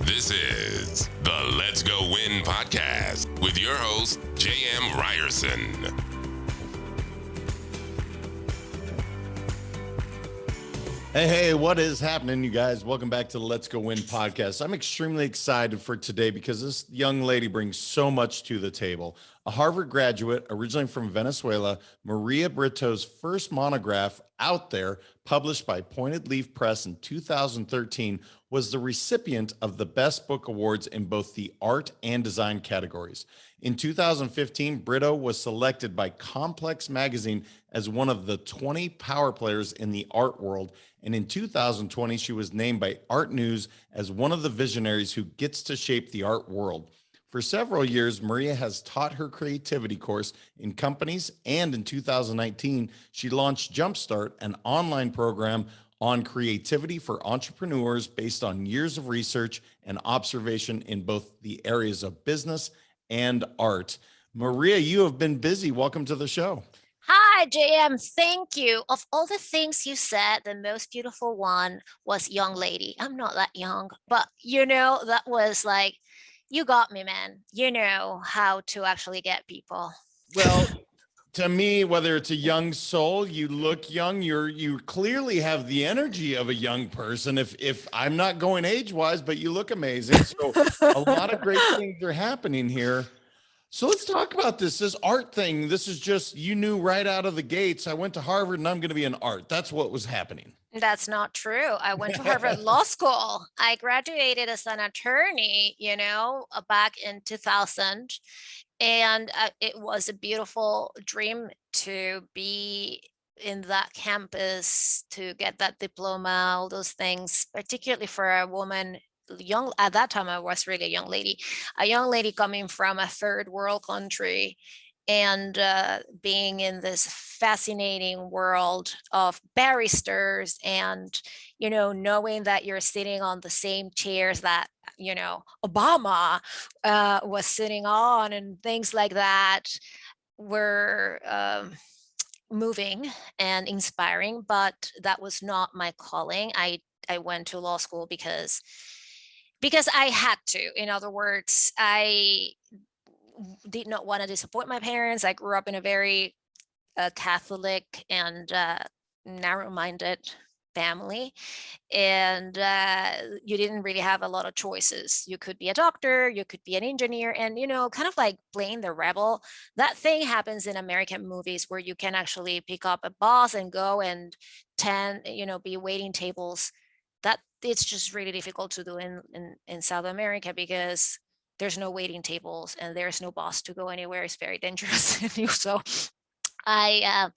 This is the Let's Go Win podcast with your host, J.M. Ryerson. Hey, what is happening, you guys? Welcome back to the Let's Go Win podcast. I'm extremely excited for today because this young lady brings so much to the table. A Harvard graduate, originally from Venezuela, Maria Brito's first monograph out there, published by Pointed Leaf Press in 2013, was the recipient of the Best Book Awards in both the art and design categories. In 2015, Brito was selected by Complex Magazine as one of the 20 power players in the art world. And in 2020, she was named by ARTNEWS as one of the visionaries who gets to shape the art world. For several years, Maria has taught her creativity course in companies, and in 2019, she launched Jumpstart, an online program on creativity for entrepreneurs based on years of research and observation in both the areas of business and art. Maria, you have been busy. Welcome to the show. Hi, JM. Thank you. Of all the things you said, the most beautiful one was young lady. I'm not that young, but that was like, you got me, man. You know how to actually get people. Well, to me, whether it's a young soul, you look young, you clearly have the energy of a young person. If I'm not going age-wise, but you look amazing. So a lot of great things are happening here. So let's talk about this art thing. This is just, you knew right out of the gates, I went to Harvard and I'm going to be an art. That's what was happening. That's not true. I went to Harvard Law School. I graduated as an attorney, back in 2000. And it was a beautiful dream to be in that campus, to get that diploma, all those things, particularly for a woman. Young at that time, I was really a young lady coming from a third world country and being in this fascinating world of barristers and knowing that you're sitting on the same chairs that Obama was sitting on, and things like that were moving and inspiring, but that was not my calling. I went to law school because I had to. In other words, I did not want to disappoint my parents. I grew up in a very Catholic and narrow-minded family, and you didn't really have a lot of choices. You could be a doctor, you could be an engineer, and kind of like playing the rebel. That thing happens in American movies where you can actually pick up a boss and go and be waiting tables. That it's just really difficult to do in South America because there's no waiting tables and there's no boss to go anywhere. It's very dangerous. So I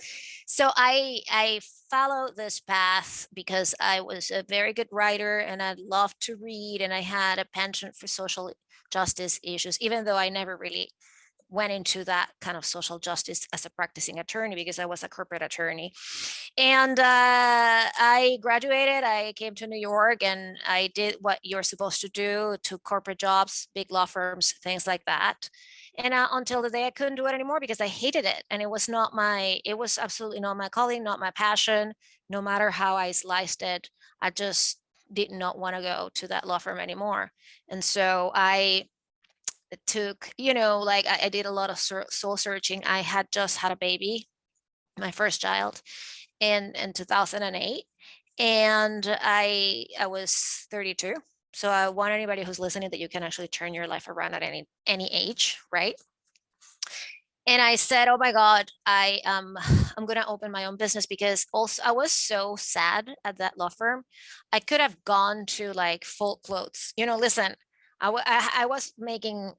followed this path because I was a very good writer and I loved to read, and I had a penchant for social justice issues, even though I never really went into that kind of social justice as a practicing attorney because I was a corporate attorney. And I graduated, I came to New York, and I did what you're supposed to do to corporate jobs, big law firms, things like that. And until the day I couldn't do it anymore because I hated it. And it was absolutely not my calling, not my passion. No matter how I sliced it, I just did not want to go to that law firm anymore. And so I took, I did a lot of soul searching. I had just had a baby, my first child, in 2008. And I was 32. So I want anybody who's listening that you can actually turn your life around at any age, right? And I said, oh my God, I'm going to open my own business, because also I was so sad at that law firm. I could have gone to like full clothes. Listen, I was making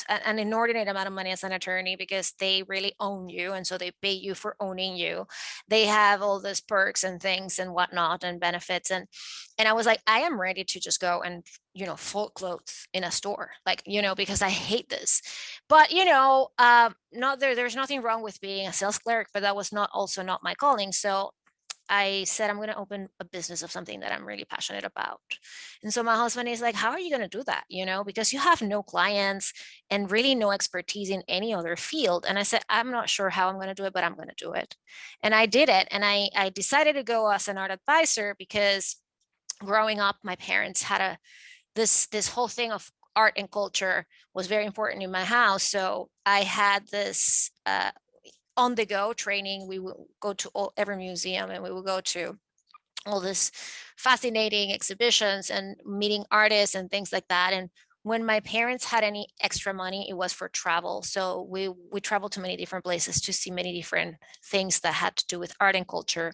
an inordinate amount of money as an attorney because they really own you. And so they pay you for owning you. They have all these perks and things and whatnot and benefits. And I was like, I am ready to just go and, full clothes in a store, because I hate this. But, there's nothing wrong with being a sales clerk, but that was not my calling. So I said, I'm going to open a business of something that I'm really passionate about. And so my husband is like, how are you going to do that? Because you have no clients and really no expertise in any other field. And I said, I'm not sure how I'm going to do it, but I'm going to do it. And I did it. And I decided to go as an art advisor because growing up, my parents had this whole thing of art and culture was very important in my house. So I had this on the go training. We would go to every museum, and we would go to all this fascinating exhibitions and meeting artists and things like that. And when my parents had any extra money, it was for travel. So we traveled to many different places to see many different things that had to do with art and culture.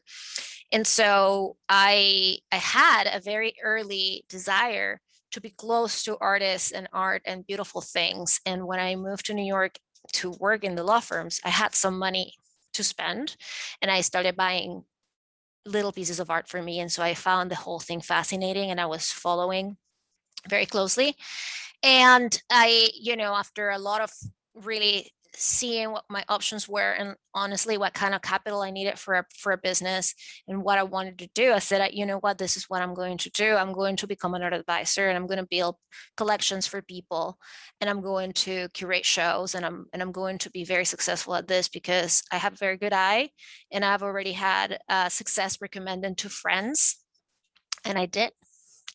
And so I had a very early desire to be close to artists and art and beautiful things. And when I moved to New York to work in the law firms, I had some money to spend, and I started buying little pieces of art for me. And so I found the whole thing fascinating, and I was following very closely. And I, after a lot of really seeing what my options were, and honestly what kind of capital I needed for a business and what I wanted to do, I said, you know what, this is what I'm going to do. I'm going to become an art advisor, and I'm going to build collections for people, and I'm going to curate shows, and I'm going to be very successful at this because I have a very good eye, and I've already had success recommended to friends. And I did.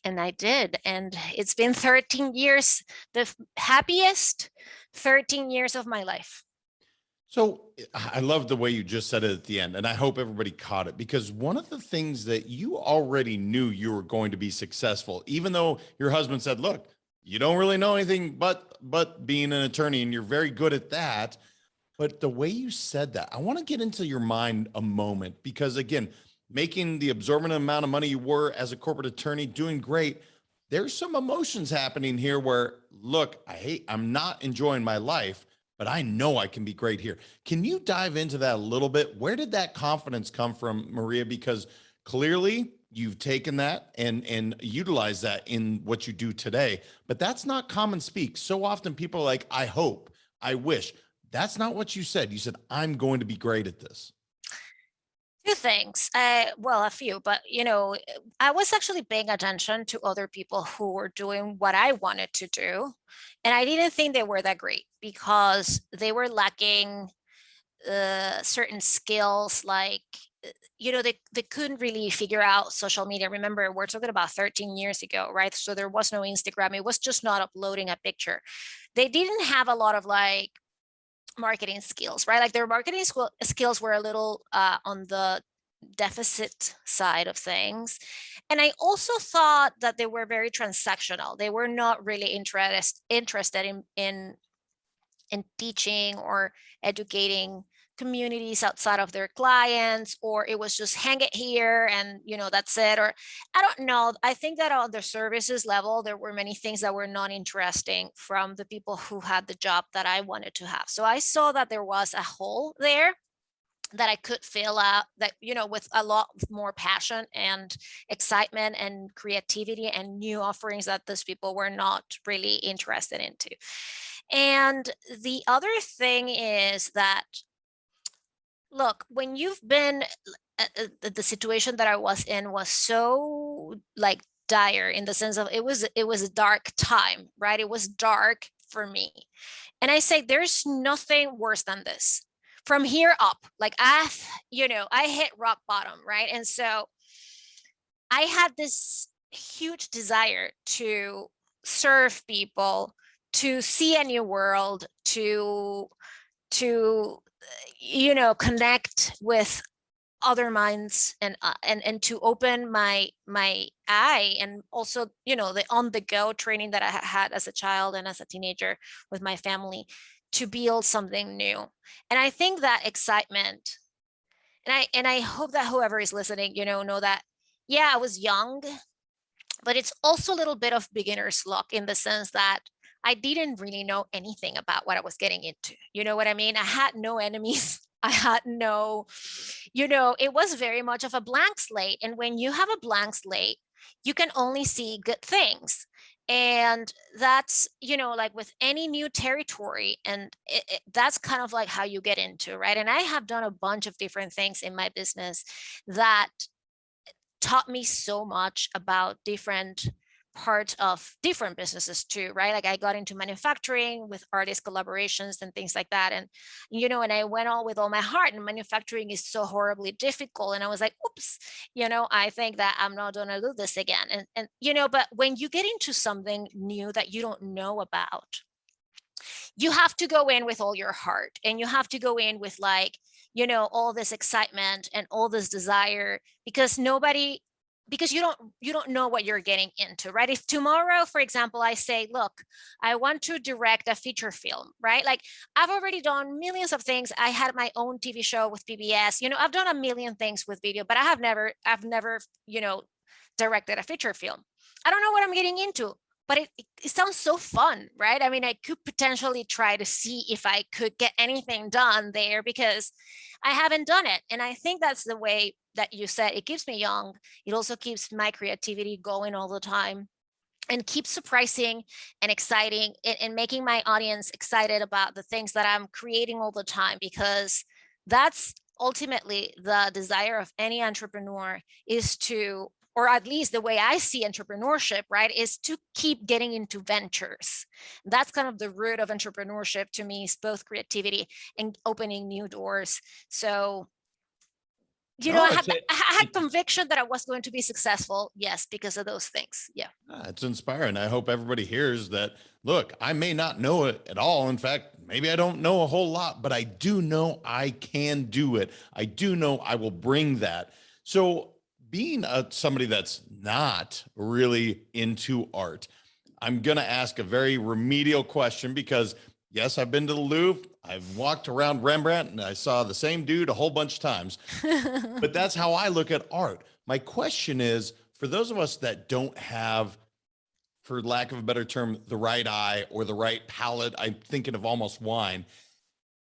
And it's been 13 years, the happiest 13 years of my life. So I love the way you just said it at the end, and I hope everybody caught it, because one of the things that you already knew you were going to be successful, even though your husband said, look, you don't really know anything but being an attorney, and you're very good at that. But the way you said that, I want to get into your mind a moment, because again, making the absorbent amount of money you were as a corporate attorney, doing great. There's some emotions happening here where, look, I'm not enjoying my life, but I know I can be great here. Can you dive into that a little bit? Where did that confidence come from, Maria? Because clearly you've taken that and utilized that in what you do today, but that's not common speak. So often people are like, I hope, I wish. That's not what you said. You said, I'm going to be great at this. Two things. Well, a few, but I was actually paying attention to other people who were doing what I wanted to do, and I didn't think they were that great because they were lacking certain skills, like they couldn't really figure out social media. Remember, we're talking about 13 years ago, right? So there was no Instagram. It was just not uploading a picture. They didn't have a lot of marketing skills, right? Like their marketing skills were a little on the deficit side of things. And I also thought that they were very transactional. They were not really interested in teaching or educating communities outside of their clients, or it was just hang it here and that's it. Or I don't know, I think that on the services level there were many things that were not interesting from the people who had the job that I wanted to have. So I saw that there was a hole there that I could fill out, that with a lot more passion and excitement and creativity and new offerings that those people were not really interested into. And the other thing is that, look, when you've been the situation that I was in was so dire, in the sense of it was a dark time, right? It was dark for me. And I say there's nothing worse than this. From here up, I hit rock bottom, right? And so I had this huge desire to serve people, to see a new world, to connect with other minds, and to open my eye, and also the on the go training that I had as a child and as a teenager with my family, to build something new. And I think that excitement, and I hope that whoever is listening know that, yeah, I was young, but it's also a little bit of beginner's luck, in the sense that I didn't really know anything about what I was getting into. You know what I mean? I had no enemies. I had no, it was very much of a blank slate. And when you have a blank slate, you can only see good things. And that's, like with any new territory, and that's kind of like how you get into, right? And I have done a bunch of different things in my business that taught me so much about different part of different businesses too, right? Like I got into manufacturing with artist collaborations and things like that. And, and I went all with all my heart, and manufacturing is so horribly difficult. And I was like, oops, I think that I'm not going to do this again. And, but when you get into something new that you don't know about, you have to go in with all your heart, and you have to go in with like, all this excitement and all this desire, because you don't know what you're getting into, right? If tomorrow, for example, I say, look, I want to direct a feature film, right? Like I've already done millions of things. I had my own TV show with PBS, I've done a million things with video, but I've never, directed a feature film. I don't know what I'm getting into, but it sounds so fun, right? I mean, I could potentially try to see if I could get anything done there, because I haven't done it. And I think that's the way that you said, it keeps me young. It also keeps my creativity going all the time, and keeps surprising and exciting, and making my audience excited about the things that I'm creating all the time, because that's ultimately the desire of any entrepreneur, is to, or at least the way I see entrepreneurship, right, is to keep getting into ventures. That's kind of the root of entrepreneurship to me, is both creativity and opening new doors. So, No, I had conviction that I was going to be successful. Yes, because of those things. Yeah. It's inspiring. I hope everybody hears that. Look, I may not know it at all. In fact, maybe I don't know a whole lot, but I do know I can do it. I do know I will bring that. So being somebody that's not really into art, I'm going to ask a very remedial question, because yes, I've been to the Louvre. I've walked around Rembrandt, and I saw the same dude a whole bunch of times. But that's how I look at art. My question is, for those of us that don't have, for lack of a better term, the right eye or the right palate, I'm thinking of almost wine.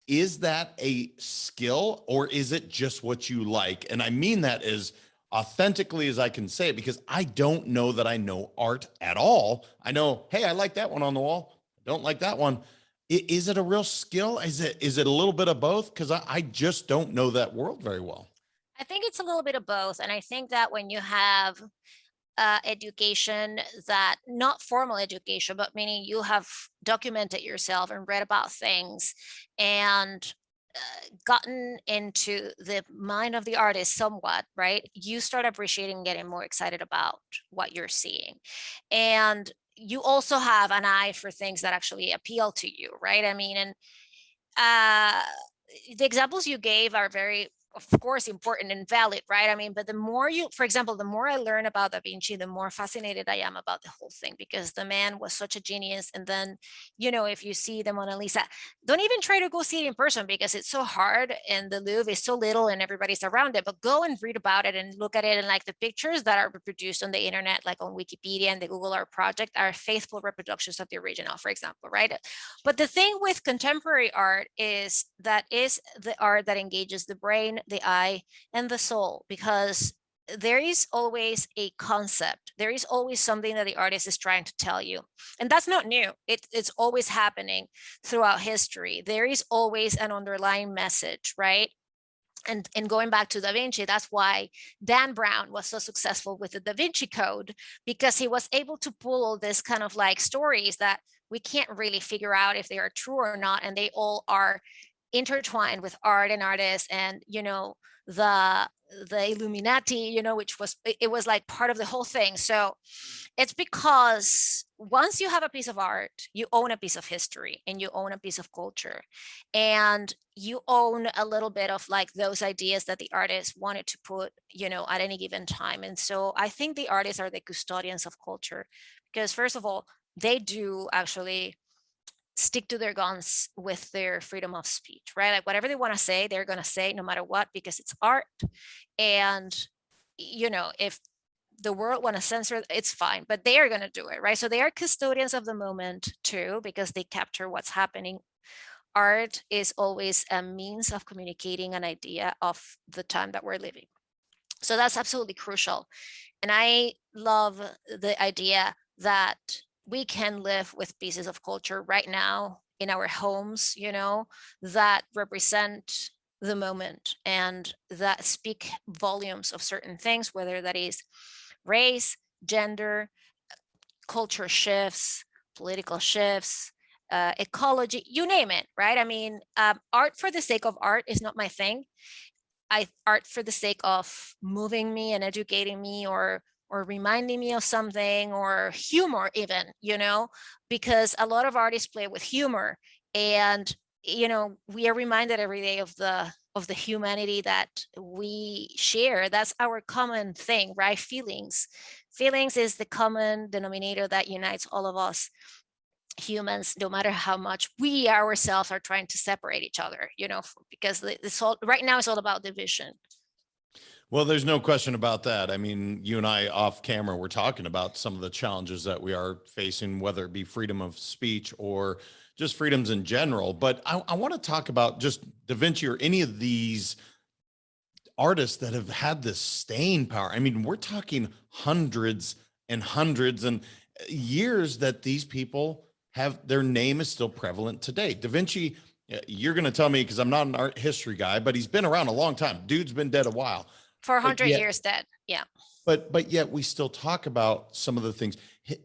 Is that a skill, or is it just what you like? And I mean that as authentically as I can say it, because I don't know that I know art at all. I know, hey, I like that one on the wall. I don't like that one. Is it a real skill? Is it a little bit of both? Because I just don't know that world very well. I think it's a little bit of both. And I think that when you have education, that not formal education, but meaning you have documented yourself and read about things, and gotten into the mind of the artist somewhat, right? You start appreciating, getting more excited about what you're seeing. And you also have an eye for things that actually appeal to you, right? I mean, and uh, the examples you gave are very, of course, important and valid, right? I mean, but the more you, for example, the more I learn about Da Vinci, the more fascinated I am about the whole thing, because the man was such a genius. And then, if you see the Mona Lisa, don't even try to go see it in person, because it's so hard, and the Louvre is so little and everybody's around it, but go and read about it and look at it. And like the pictures that are reproduced on the internet, like on Wikipedia and the Google Art Project, are faithful reproductions of the original, for example, right? But the thing with contemporary art is the art that engages the brain, the eye, and the soul, because there is always a concept. There is always something that the artist is trying to tell you. And that's not new. It's always happening throughout history. There is always an underlying message, right? And going back to Da Vinci, that's why Dan Brown was so successful with the Da Vinci Code, because he was able to pull all this kind of like stories that we can't really figure out if they are true or not. And they all are intertwined with art and artists, and the Illuminati, which was, it was like part of the whole thing. So it's because once you have a piece of art, you own a piece of history, and you own a piece of culture, and you own a little bit of like those ideas that the artist wanted to put, at any given time. And so I think the artists are the custodians of culture, because first of all, they do actually stick to their guns with their freedom of speech, right? Like whatever they want to say, they're going to say no matter what, because it's art. And, if the world want to censor it, it's fine, but they are going to do it, right? So they are custodians of the moment too, because they capture what's happening. Art is always a means of communicating an idea of the time that we're living. So that's absolutely crucial. And I love the idea that we can live with pieces of culture right now in our homes, that represent the moment and that speak volumes of certain things, whether that is race, gender, culture shifts, political shifts, ecology, you name it, right? I mean, art for the sake of art is not my thing. Art for the sake of moving me and educating me, or reminding me of something, or humor even, because a lot of artists play with humor, and we are reminded every day of the humanity that we share. That's our common thing, right? Feelings is the common denominator that unites all of us humans, no matter how much we ourselves are trying to separate each other, because this whole right now is all about division. Well, there's no question about that. I mean, you and I off camera, we're talking about some of the challenges that we are facing, whether it be freedom of speech or just freedoms in general. But I want to talk about just Da Vinci or any of these artists that have had this staying power. I mean, we're talking hundreds and hundreds and years that these people have, their name is still prevalent today. Da Vinci, you're going to tell me, because I'm not an art history guy, but he's been around a long time. Dude's been dead a while. 400 years dead. Yeah. But yet we still talk about some of the things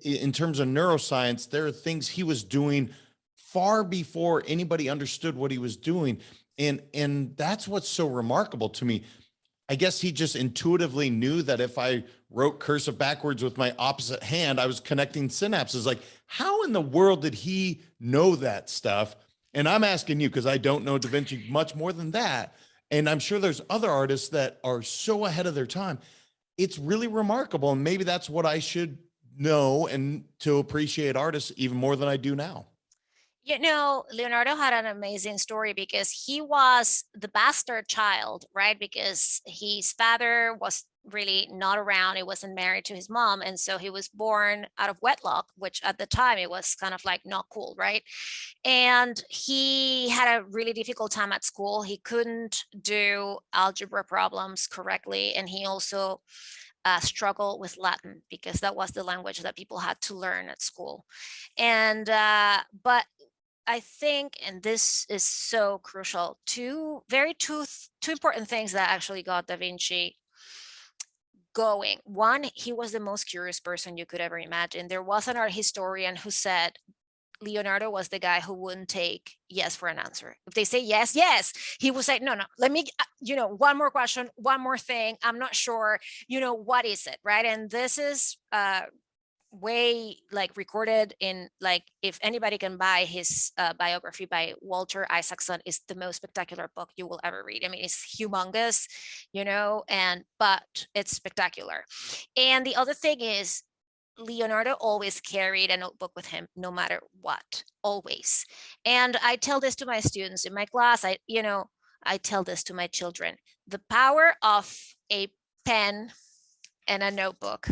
in terms of neuroscience. There are things he was doing far before anybody understood what he was doing. And that's what's so remarkable to me. I guess he just intuitively knew that if I wrote cursive backwards with my opposite hand, I was connecting synapses. Like, how in the world did he know that stuff? And I'm asking you, because I don't know Da Vinci much more than that. And I'm sure there's other artists that are so ahead of their time. It's really remarkable. And maybe that's what I should know, and to appreciate artists even more than I do now. Leonardo had an amazing story, because he was the bastard child, right? Because his father was really not around. He wasn't married to his mom. And so he was born out of wedlock, which at the time it was kind of like not cool, right? And he had a really difficult time at school. He couldn't do algebra problems correctly. And he also struggled with Latin, because that was the language that people had to learn at school. And but I think, and this is so crucial, two important things that actually got Da Vinci going. One, he was the most curious person you could ever imagine. There was an art historian who said Leonardo was the guy who wouldn't take yes for an answer. If they say yes, yes, he would say, no, let me, one more question, one more thing. I'm not sure, what is it, right? And this is way like recorded in, like, if anybody can buy his biography by Walter Isaacson, is the most spectacular book you will ever read. I mean, it's humongous, but it's spectacular. And the other thing is, Leonardo always carried a notebook with him, no matter what, always. And I tell this to my students in my class. I tell this to my children: the power of a pen and a notebook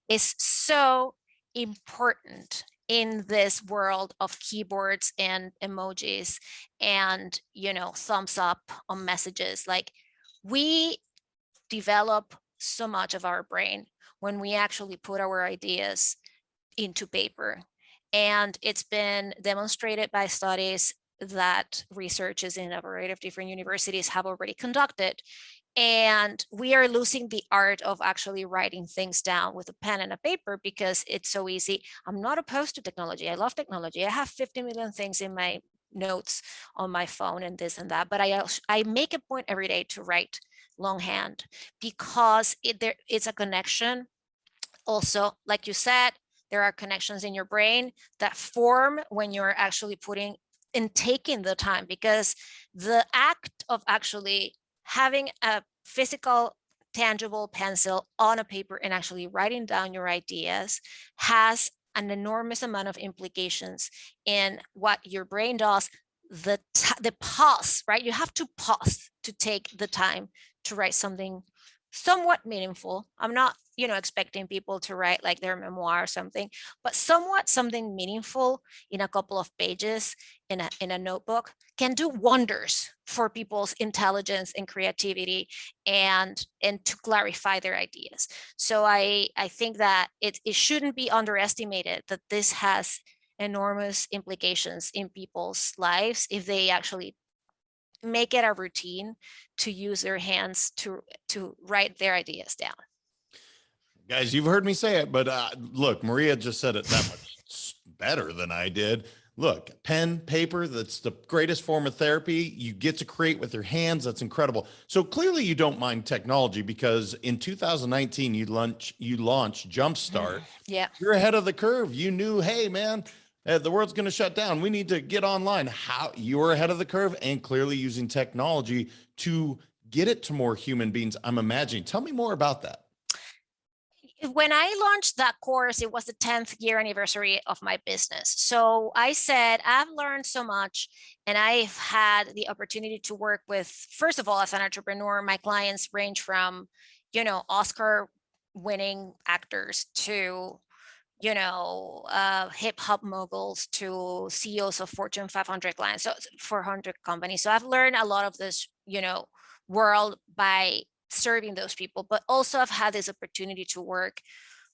is so important in this world of keyboards and emojis and, thumbs up on messages. Like, we develop so much of our brain when we actually put our ideas into paper. And it's been demonstrated by studies that researchers in a variety of different universities have already conducted. And we are losing the art of actually writing things down with a pen and a paper, because it's so easy. I'm not opposed to technology. I love technology. I have 50 million things in my notes on my phone and this and that, but I make a point every day to write longhand, because it's a connection. Also, like you said, there are connections in your brain that form when you're actually putting and taking the time, because the act of actually having a physical, tangible pencil on a paper and actually writing down your ideas has an enormous amount of implications in what your brain does. The pause, right? You have to pause to take the time to write something somewhat meaningful. I'm not, expecting people to write like their memoir or something, but something meaningful in a couple of pages in a notebook can do wonders for people's intelligence and creativity, and to clarify their ideas. So I think that it shouldn't be underestimated that this has enormous implications in people's lives if they actually make it a routine to use their hands to write their ideas down. Guys, you've heard me say it, but look, Maria just said it that much better than I did. Look, pen, paper, that's the greatest form of therapy. You get to create with your hands. That's incredible. So clearly you don't mind technology, because in 2019, you launched Jumpstart. Yeah. You're ahead of the curve. You knew, hey, man, the world's going to shut down. We need to get online. How you were ahead of the curve, and clearly using technology to get it to more human beings, I'm imagining. Tell me more about that. When I launched that course, it was the 10th year anniversary of my business. So I said, I've learned so much, and I've had the opportunity to work with, first of all, as an entrepreneur, my clients range from, Oscar winning actors to, hip hop moguls to CEOs of Fortune 500 clients, so 400 companies. So I've learned a lot of this, world by serving those people, but also I've had this opportunity to work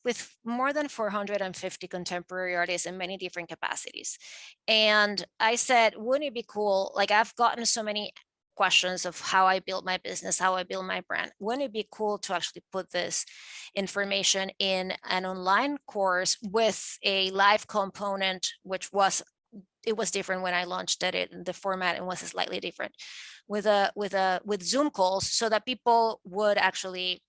with more than 450 contemporary artists in many different capacities. And I said, wouldn't it be cool? Like, I've gotten so many questions of how I build my business, how I build my brand. Wouldn't it be cool to actually put this information in an online course with a live component, which was different when I launched it. The format and was slightly different with Zoom calls, so that people would actually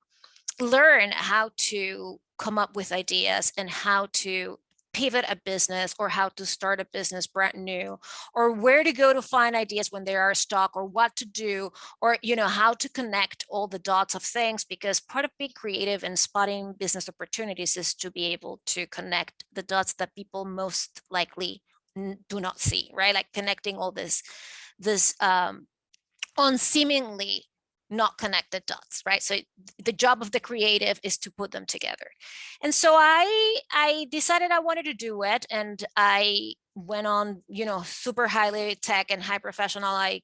learn how to come up with ideas and how to pivot a business, or how to start a business brand new, or where to go to find ideas when they are stuck, or what to do, or how to connect all the dots of things. Because part of being creative and spotting business opportunities is to be able to connect the dots that people most likely do not see, right? Like connecting all this on seemingly not connected dots, right? So the job of the creative is to put them together. And so I decided I wanted to do it, and I went on, super highly tech and high professional. I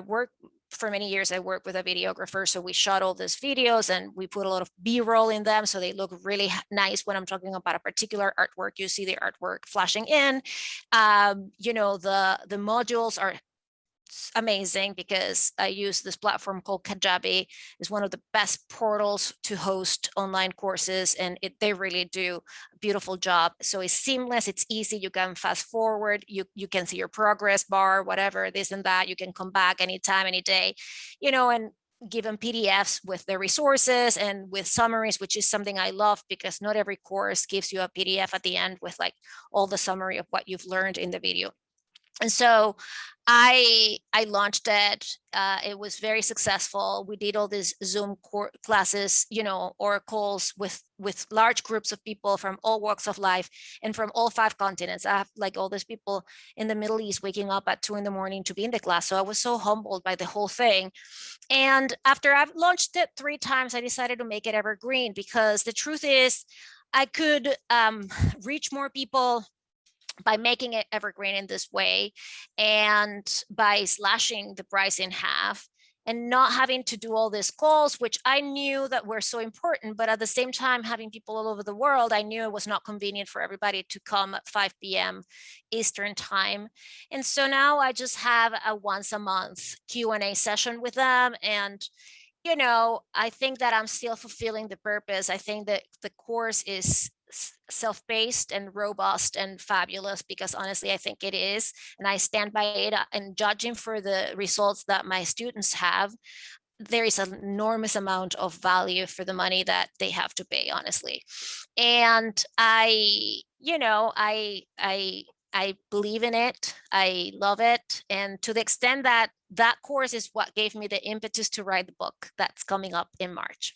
worked for many years. I worked with a videographer, so we shot all these videos and we put a lot of B-roll in them, so they look really nice. When I'm talking about a particular artwork, you see the artwork flashing in. The modules are amazing, because I use this platform called Kajabi. It's one of the best portals to host online courses, and they really do a beautiful job. So it's seamless, it's easy, you can fast forward, you can see your progress bar, whatever, this and that. You can come back anytime, any day, and given PDFs with the resources and with summaries, which is something I love, because not every course gives you a PDF at the end with like all the summary of what you've learned in the video. And so I launched it. It was very successful. We did all these Zoom classes, or calls with large groups of people from all walks of life and from all 5 continents. I have like all these people in the Middle East waking up at 2 a.m. to be in the class. So I was so humbled by the whole thing. And after I've launched it 3 times, I decided to make it evergreen, because the truth is I could reach more people by making it evergreen in this way, and by slashing the price in half, and not having to do all these calls, which I knew that were so important, but at the same time, having people all over the world, I knew it was not convenient for everybody to come at 5 p.m. Eastern time. And so now I just have a once a month Q&A session with them. And I think that I'm still fulfilling the purpose. I think that the course is self-paced and robust and fabulous, because honestly, I think it is. And I stand by it. And judging for the results that my students have, there is an enormous amount of value for the money that they have to pay, honestly. And I believe in it. I love it. And to the extent that that course is what gave me the impetus to write the book that's coming up in March.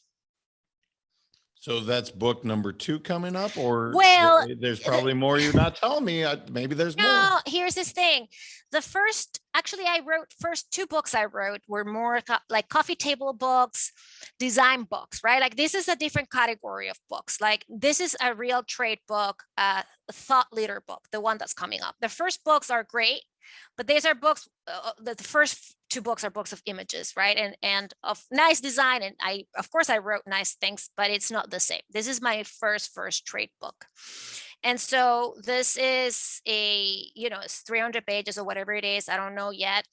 So that's book number 2 coming up, or well, there's probably more you're not telling me. Maybe there's more. No, here's this thing. I wrote first 2 books I wrote were more like coffee table books, design books, right? Like this is a different category of books. Like this is a real trade book, a thought leader book, the one that's coming up. The first books are great, but these are books, the first 2 books are books of images, right? And of nice design. And of course I wrote nice things, but it's not the same. This is my first trade book. And so this is it's 300 pages or whatever it is. I don't know yet.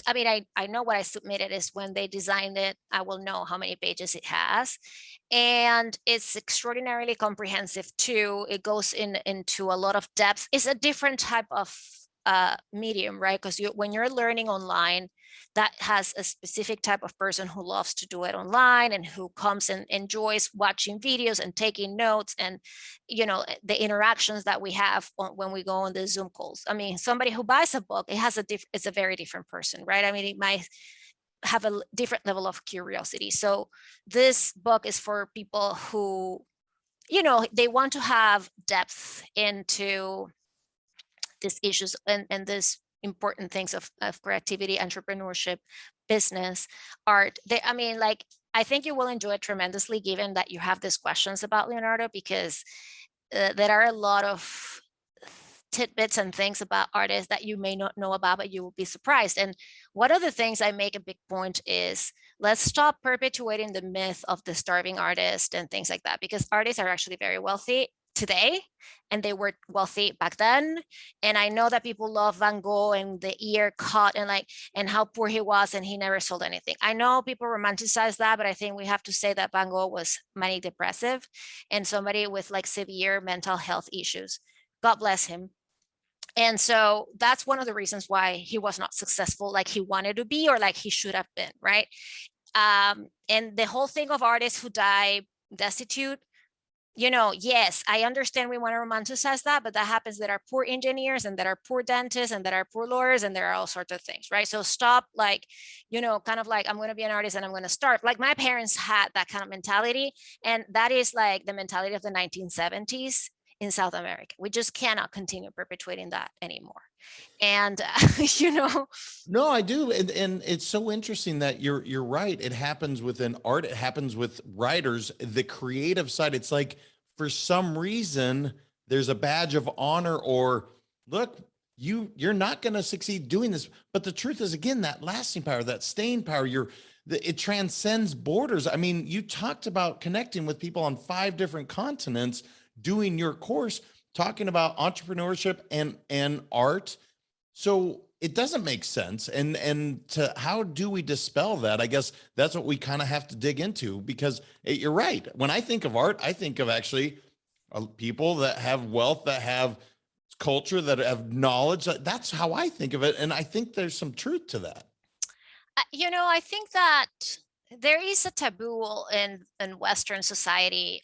I know what I submitted is when they designed it, I will know how many pages it has. And it's extraordinarily comprehensive too. It goes into a lot of depth. It's a different type of medium, right? Because when you're learning online, that has a specific type of person who loves to do it online and who comes and enjoys watching videos and taking notes, and the interactions that we have when we go on the Zoom calls. I mean, somebody who buys a book, it's a very different person, right? I mean, it might have a different level of curiosity. So this book is for people who they want to have depth into these issues and this important things of creativity, entrepreneurship, business, art. I think you will enjoy it tremendously, given that you have these questions about Leonardo, because there are a lot of tidbits and things about artists that you may not know about, but you will be surprised. And one of the things I make a big point is, let's stop perpetuating the myth of the starving artist and things like that, because artists are actually very wealthy today, and they were wealthy back then. And I know that people love Van Gogh and the ear cut and how poor he was and he never sold anything. I know people romanticize that, but I think we have to say that Van Gogh was manic depressive and somebody with severe mental health issues. God bless him. And so that's one of the reasons why he was not successful like he wanted to be, or like he should have been, right? And the whole thing of artists who die destitute, yes, I understand we want to romanticize that, but that happens. There are poor engineers, and there are poor dentists, and there are poor lawyers, and there are all sorts of things, right? So stop kind of like, I'm going to be an artist and I'm going to starve. Like, my parents had that kind of mentality, and that is like the mentality of the 1970s in South America. We just cannot continue perpetuating that anymore. And No, I do. And it's so interesting that you're right. It happens within art. It happens with writers, the creative side. It's like, for some reason, there's a badge of honor, or look, you're not going to succeed doing this. But the truth is, again, that lasting power, that staying power, it transcends borders. I mean, you talked about connecting with people on 5 different continents, doing your course, talking about entrepreneurship and art. So it doesn't make sense. And how do we dispel that? I guess that's what we kind of have to dig into, because you're right. When I think of art, I think of actually people that have wealth, that have culture, that have knowledge. That's how I think of it. And I think there's some truth to that. I think that there is a taboo in Western society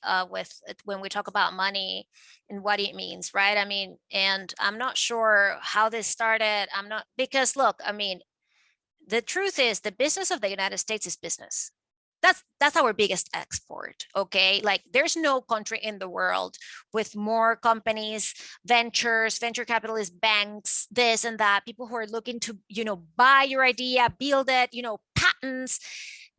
when we talk about money and what it means, right? I mean, and I'm not sure how this started. Because look, I mean, the truth is, the business of the United States is business. That's our biggest export. Okay, like, there's no country in the world with more companies, venture capitalists, banks, this and that, people who are looking to buy your idea, build it, patents.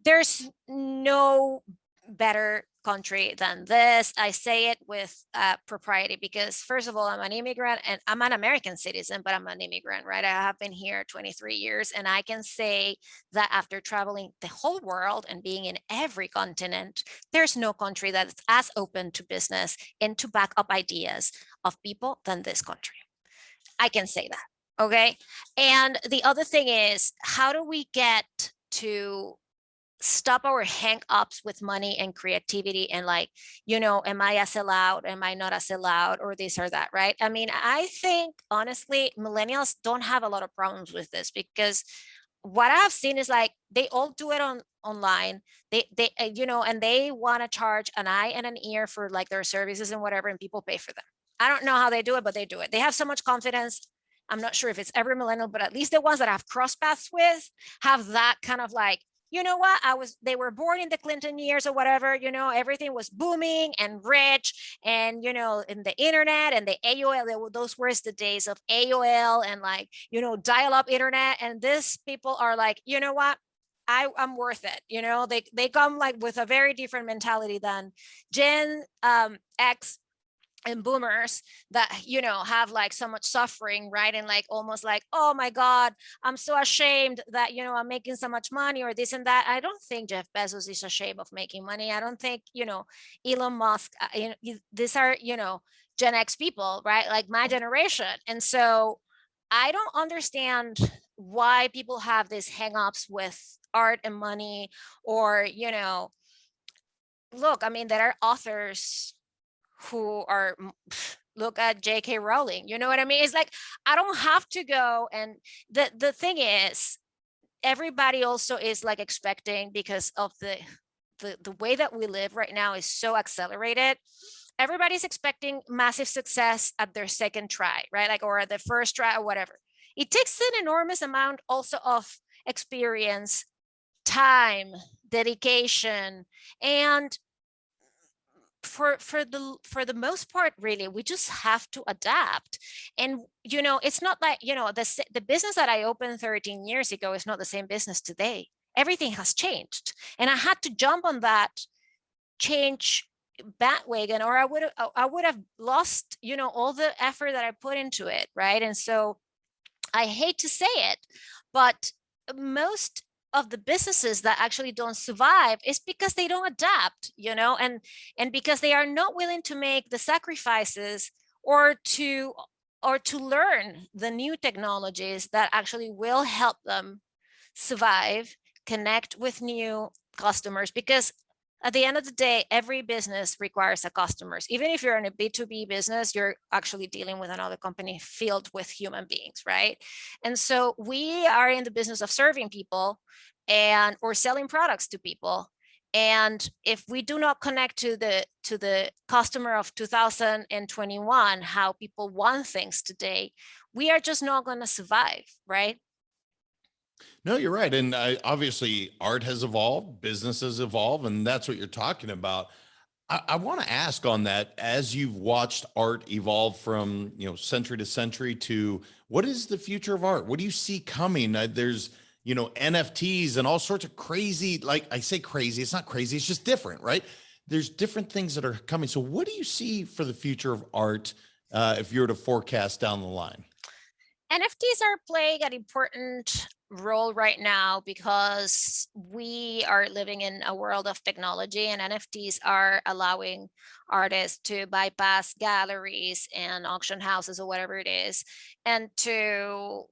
There's no better country than this. I say it with propriety, because first of all, I'm an immigrant, and I'm an American citizen, but I'm an immigrant, right? I have been here 23 years, and I can say that after traveling the whole world and being in every continent, there's no country that's as open to business and to back up ideas of people than this country. I can say that. Okay. And the other thing is, how do we get to stop our hang-ups with money and creativity, and am I as allowed, am I not as allowed, or this or that, right? I mean, I think honestly, millennials don't have a lot of problems with this, because what I've seen is they all do it online. They and they want to charge an eye and an ear for their services and whatever, and people pay for them. I don't know how they do it, but they do it. They have so much confidence. I'm not sure if it's every millennial, but at least the ones that I've crossed paths with have that kind of they were born in the Clinton years or whatever, everything was booming and rich, and in the internet and the AOL, those were the days of AOL and dial-up internet. And these people are like, you know what, I'm worth it. They come with a very different mentality than Gen X and boomers that, you know, have like so much suffering, right? And like almost like, oh my God, I'm so ashamed that, you know, I'm making so much money or this and that. I don't think Jeff Bezos is ashamed of making money. I don't think, you know, Elon Musk, these are, you know, Gen X people, right? Like my generation. And so I don't understand why people have these hangups with art and money, or, you know, look, I mean, there are authors who are, look at J.K. Rowling, you know what I mean? It's like, I don't have to go. And the thing is, everybody also is like expecting, because of the way that we live right now is so accelerated. Everybody's expecting massive success at their second try, right? Like, or at the first try or whatever. It takes an enormous amount also of experience, time, dedication, and for the most part, really, we just have to adapt. And you know, it's not like, you know, the business that I opened 13 years ago is not the same business today. Everything has changed, and I had to jump on that change bandwagon, or I would have lost, you know, all the effort that I put into it, right? And so I hate to say it, but most of the businesses that actually don't survive is because they don't adapt, you know, and because they are not willing to make the sacrifices, or to learn the new technologies that actually will help them survive, connect with new customers. Because at the end of the day, every business requires a customers. Even if you're in a B2B business, you're actually dealing with another company filled with human beings, right? And so we are in the business of serving people and or selling products to people. And if we do not connect to the customer of 2021, how people want things today, we are just not going to survive, right? No, you're right. And obviously, art has evolved, businesses evolve, and that's what you're talking about. I want to ask on that, as you've watched art evolve from, you know, century to century, to what is the future of art? What do you see coming? There's, you know, NFTs and all sorts of crazy, like I say crazy, it's not crazy, it's just different, right? There's different things that are coming. So what do you see for the future of art, if you were to forecast down the line? NFTs are playing an important role right now because we are living in a world of technology, and NFTs are allowing artists to bypass galleries and auction houses or whatever it is, and to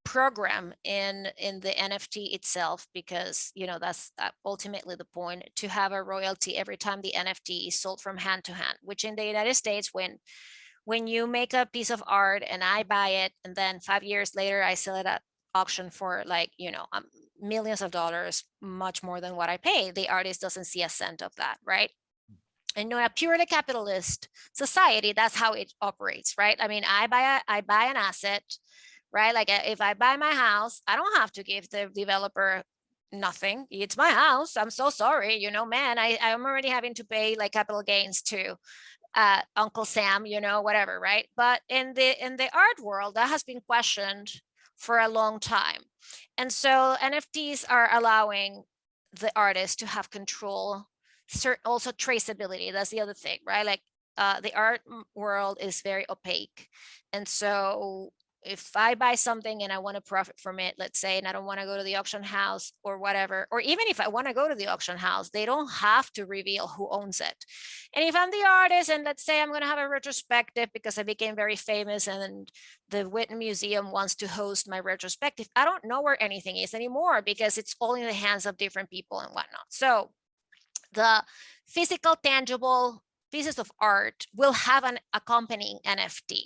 program in the NFT itself, because you know that's ultimately the point, to have a royalty every time the NFT is sold from hand to hand, which in the United States, when you make a piece of art and I buy it, and then 5 years later I sell it at auction for, like, you know, millions of dollars, much more than what I pay, the artist doesn't see a cent of that, right? And in a purely capitalist society, that's how it operates, right? I mean, I buy an asset, right? Like, if I buy my house, I don't have to give the developer nothing. It's my house. I'm so sorry, you know, man, I'm already having to pay like capital gains to Uncle Sam, you know, whatever, right? But in the art world, that has been questioned for a long time. And so NFTs are allowing the artist to have control, also traceability. That's the other thing, right? Like, the art world is very opaque. And so if I buy something and I want to profit from it, let's say, and I don't want to go to the auction house or whatever, or even if I want to go to the auction house, they don't have to reveal who owns it. And if I'm the artist, and let's say I'm going to have a retrospective because I became very famous and the Whitney Museum wants to host my retrospective, I don't know where anything is anymore because it's all in the hands of different people and whatnot. So the physical, tangible pieces of art will have an accompanying NFT.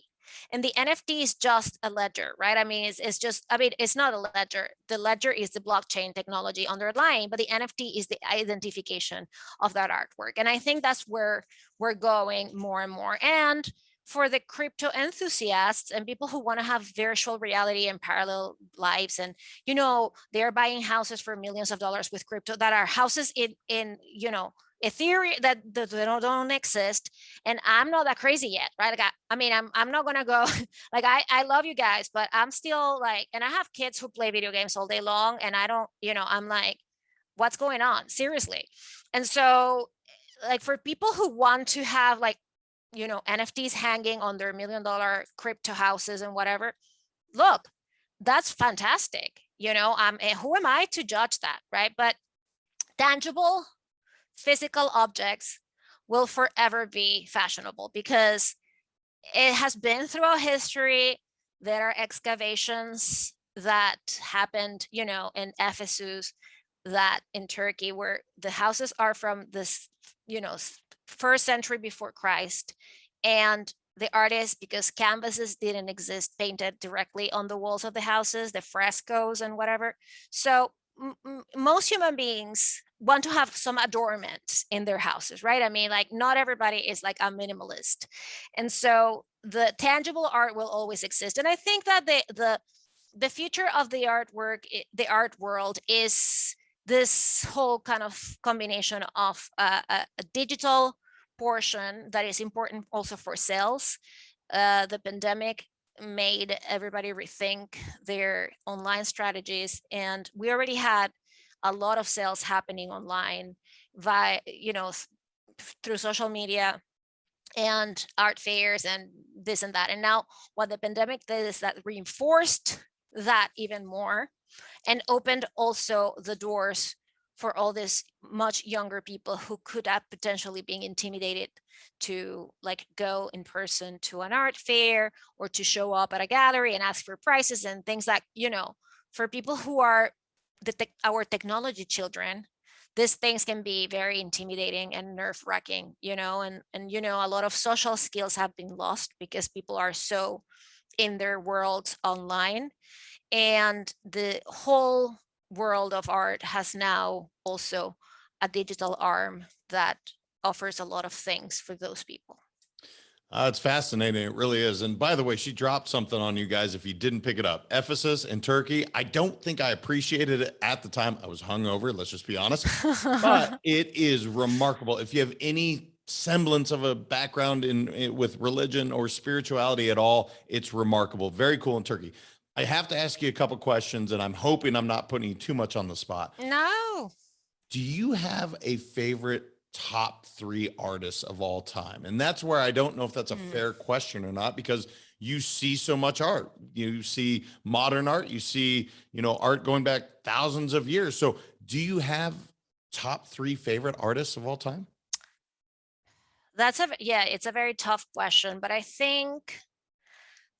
And the NFT is just a ledger, right? I mean, it's just, I mean, it's not a ledger. The ledger is the blockchain technology underlying, but the NFT is the identification of that artwork. And I think that's where we're going more and more. And for the crypto enthusiasts and people who want to have virtual reality and parallel lives, and you know, they're buying houses for millions of dollars with crypto, that are houses in you know, Ethereum that don't exist. And I'm not that crazy yet, right? Like, I mean, I'm not gonna go like, I love you guys, but I'm still like, and I have kids who play video games all day long, and I don't, you know, I'm like, what's going on, seriously? And so, like, for people who want to have like NFTs hanging on their $1 million crypto houses and whatever. Look, that's fantastic. Who am I to judge that, right? But tangible physical objects will forever be fashionable because it has been throughout history. There are excavations that happened, in Ephesus, that in Turkey, where the houses are from this, first century before Christ. And the artists, because canvases didn't exist, painted directly on the walls of the houses, the frescoes and whatever. So most human beings want to have some adornment in their houses, right? I mean, like, not everybody is like a minimalist. And so the tangible art will always exist. And I think that the future of the artwork, the art world, is this whole kind of combination of a digital portion that is important also for sales. The pandemic made everybody rethink their online strategies, and we already had a lot of sales happening online via, through social media and art fairs and this and that. And now what the pandemic did is that reinforced that even more and opened also the doors for all these much younger people who could have potentially been intimidated to like go in person to an art fair or to show up at a gallery and ask for prices and things like, for people who are our technology children, these things can be very intimidating and nerve-wracking, and a lot of social skills have been lost because people are so in their worlds online. And the whole world of art has now also a digital arm that offers a lot of things for those people. It's fascinating. It really is. And by the way, she dropped something on you guys if you didn't pick it up. Ephesus in Turkey. I don't think I appreciated it at the time. I was hungover, let's just be honest. But it is remarkable. If you have any semblance of a background with religion or spirituality at all, it's remarkable. Very cool in Turkey. I have to ask you a couple questions, and I'm hoping I'm not putting you too much on the spot. No. Do you have a favorite top 3 artists of all time? And that's where I don't know if that's a fair question or not, because you see so much art. You see modern art, you see, art going back thousands of years. So do you have top 3 favorite artists of all time? It's a very tough question, but I think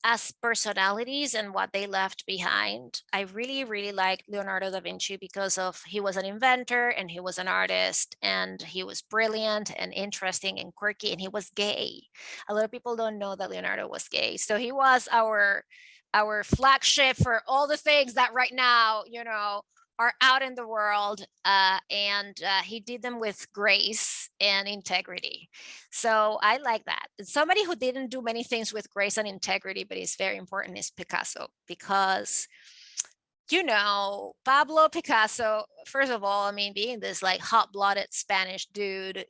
as personalities and what they left behind, I really, really like Leonardo da Vinci because he was an inventor and he was an artist and he was brilliant and interesting and quirky, and he was gay. A lot of people don't know that Leonardo was gay. So he was our flagship for all the things that right now, are out in the world, and he did them with grace and integrity. So I like that. Somebody who didn't do many things with grace and integrity, but is very important, is Picasso, because Pablo Picasso, first of all, I mean, being this like hot-blooded Spanish dude,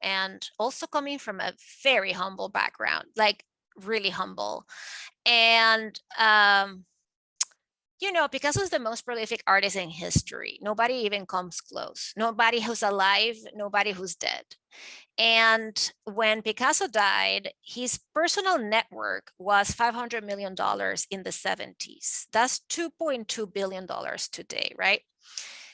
and also coming from a very humble background, like really humble. And Picasso is the most prolific artist in history. Nobody even comes close. Nobody who's alive, nobody who's dead. And when Picasso died, his personal network was $500 million in the 70s. That's $2.2 billion today, right?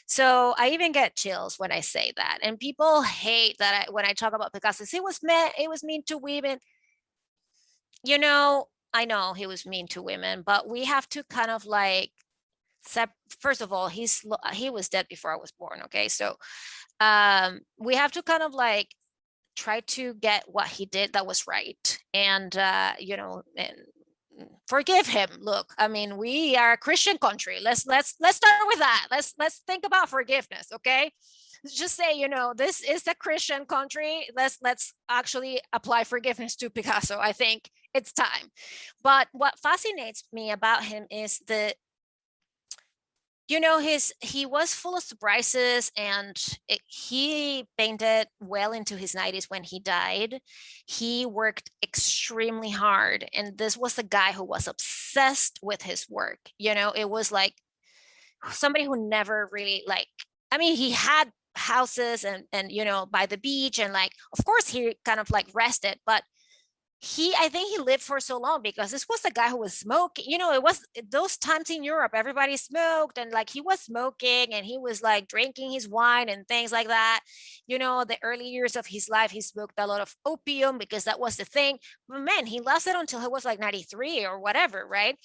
So I even get chills when I say that. And people hate that when I talk about Picasso. It was mean to women. I know he was mean to women, but we have to kind of like, first of all, he was dead before I was born. Okay. So we have to kind of like try to get what he did that was right. And, and forgive him. Look, I mean, we are a Christian country. Let's start with that. Let's think about forgiveness. Okay. Just say, this is a Christian country. Let's actually apply forgiveness to Picasso. I think it's time. But what fascinates me about him is he was full of surprises, and he painted well into his 90s. When he died, he worked extremely hard, and this was a guy who was obsessed with his work. It was like somebody who never really he had houses and by the beach, and like, of course, he kind of like rested, but I think he lived for so long because this was a guy who was smoking. It was those times in Europe, everybody smoked, and like he was smoking and he was like drinking his wine and things like that. The early years of his life, he smoked a lot of opium because that was the thing. But man, he lasted until he was like 93 or whatever, right?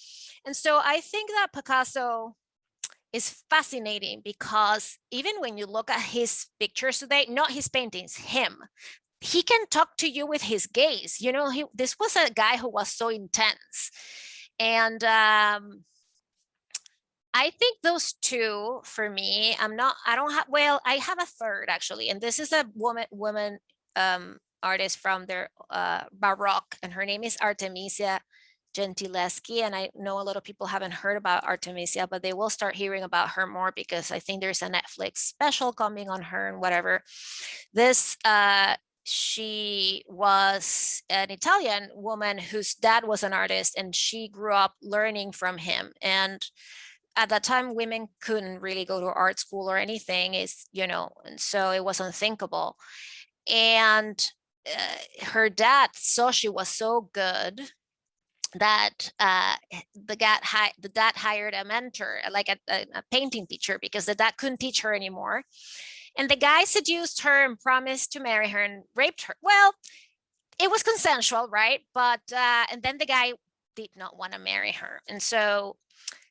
And so I think that Picasso is fascinating because even when you look at his pictures today, not his paintings, him, he can talk to you with his gaze. This was a guy who was so intense. And I think those two for me, I have a third actually. And this is a woman artist from their Baroque, and her name is Artemisia Gentileski. And I know a lot of people haven't heard about Artemisia, but they will start hearing about her more because I think there's a Netflix special coming on her and whatever. She was an Italian woman whose dad was an artist, and she grew up learning from him. And at that time, women couldn't really go to art school or anything, and so it was unthinkable. And her dad saw she was so good that the dad hired a mentor, like a painting teacher, because the dad couldn't teach her anymore. And the guy seduced her and promised to marry her and raped her. Well, it was consensual, right? But and then the guy did not want to marry her, and so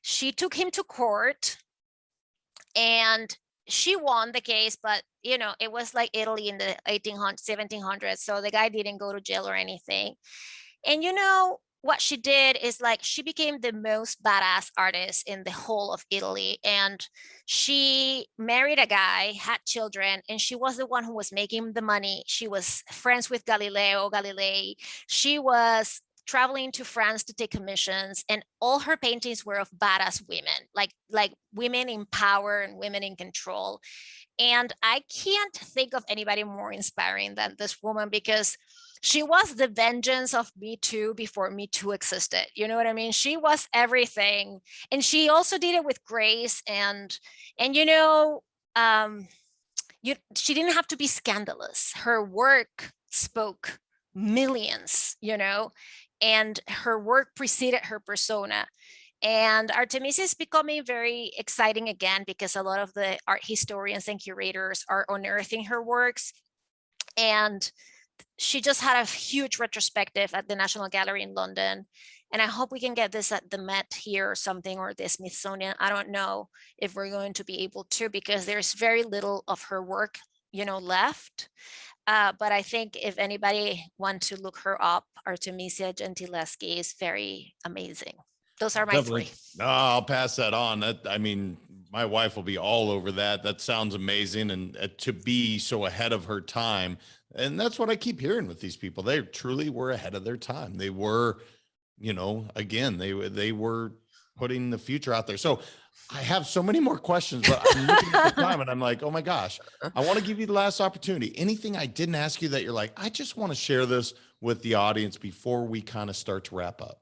she took him to court, and she won the case. But it was like Italy in the 1800s, 1700s, so the guy didn't go to jail or anything. And what she did is like she became the most badass artist in the whole of Italy. And she married a guy, had children, and she was the one who was making the money. She was friends with Galileo Galilei. She was traveling to France to take commissions, and all her paintings were of badass women, like women in power and women in control. And I can't think of anybody more inspiring than this woman, because she was the vengeance of Me Too before Me Too existed. You know what I mean? She was everything. And she also did it with grace. She didn't have to be scandalous. Her work spoke millions, and her work preceded her persona. And Artemisia is becoming very exciting again because a lot of the art historians and curators are unearthing her works. And she just had a huge retrospective at the National Gallery in London. And I hope we can get this at the Met here or something, or the Smithsonian. I don't know if we're going to be able to, because there's very little of her work, left. But I think if anybody wants to look her up, Artemisia Gentileski is very amazing. Those are my Definitely. three. No, I'll pass that on. My wife will be all over that. That sounds amazing. And to be so ahead of her time. And that's what I keep hearing with these people. They truly were ahead of their time. They were, again, they were putting the future out there. So I have so many more questions, but I'm looking at the time and I'm like, oh my gosh, I want to give you the last opportunity. Anything I didn't ask you that you're like, I just want to share this with the audience before we kind of start to wrap up?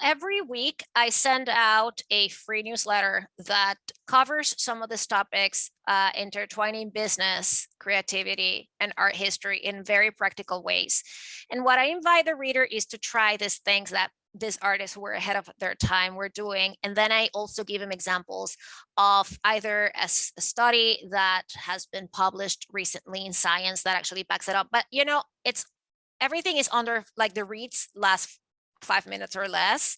Every week I send out a free newsletter that covers some of these topics, intertwining business, creativity, and art history in very practical ways. And what I invite the reader is to try these things that these artists who were ahead of their time were doing. And then I also give them examples of either a study that has been published recently in Science that actually backs it up. But, everything is under like the reads last 5 minutes or less.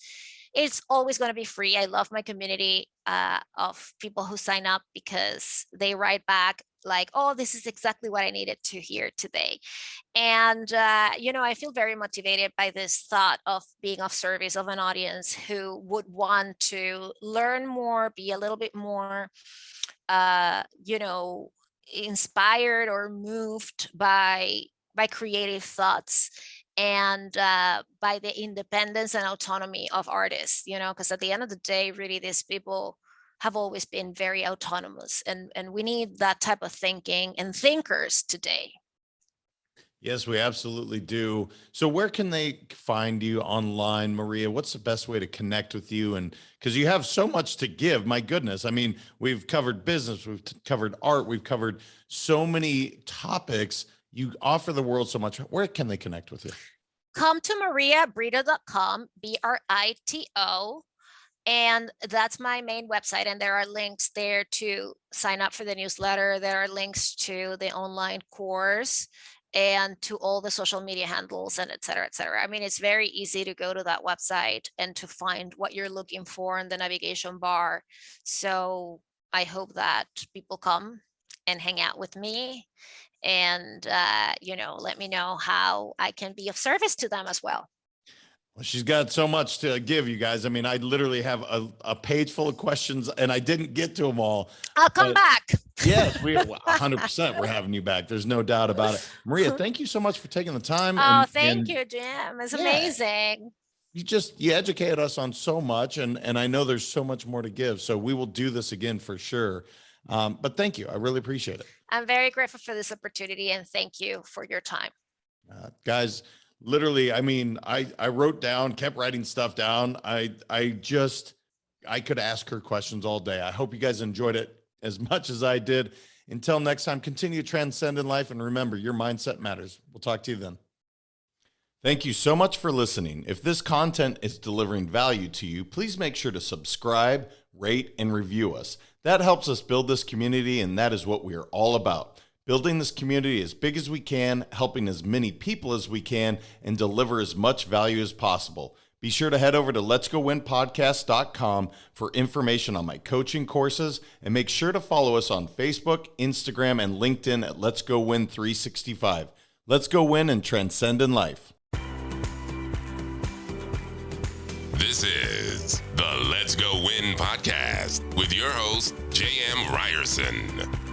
It's always going to be free. I love my community of people who sign up because they write back like, oh, this is exactly what I needed to hear today. And, I feel very motivated by this thought of being of service of an audience who would want to learn more, be a little bit more, inspired or moved by creative thoughts, and by the independence and autonomy of artists, because at the end of the day, really, these people have always been very autonomous, and we need that type of thinking and thinkers today. Yes, we absolutely do. So where can they find you online, Maria? What's the best way to connect with you? And because you have so much to give, my goodness. I mean, we've covered business, we've covered art, we've covered so many topics. You offer the world so much. Where can they connect with you? Come to mariabrito.com, Brito. And that's my main website. And there are links there to sign up for the newsletter. There are links to the online course and to all the social media handles and et cetera, et cetera. I mean, it's very easy to go to that website and to find what you're looking for in the navigation bar. So I hope that people come and hang out with me and, let me know how I can be of service to them as well. Well, she's got so much to give you guys. I mean, I literally have a page full of questions and I didn't get to them all. I'll come back. Yes, we 100% we're having you back. There's no doubt about it. Maria, thank you so much for taking the time. Oh, thank you, Jim. It's amazing. You educated us on so much, and I know there's so much more to give. So we will do this again for sure. But thank you. I really appreciate it. I'm very grateful for this opportunity and thank you for your time. Guys, literally, I mean, I wrote down, kept writing stuff down. I could ask her questions all day. I hope you guys enjoyed it as much as I did. Until next time, continue to transcend in life. And remember, your mindset matters. We'll talk to you then. Thank you so much for listening. If this content is delivering value to you, please make sure to subscribe, rate, and review us. That helps us build this community, and that is what we are all about. Building this community as big as we can, helping as many people as we can, and deliver as much value as possible. Be sure to head over to letsgowinpodcast.com for information on my coaching courses, and make sure to follow us on Facebook, Instagram, and LinkedIn at Let's Go Win 365. Let's go win and transcend in life. This is the Let's Go Win podcast with your host, J.M. Ryerson.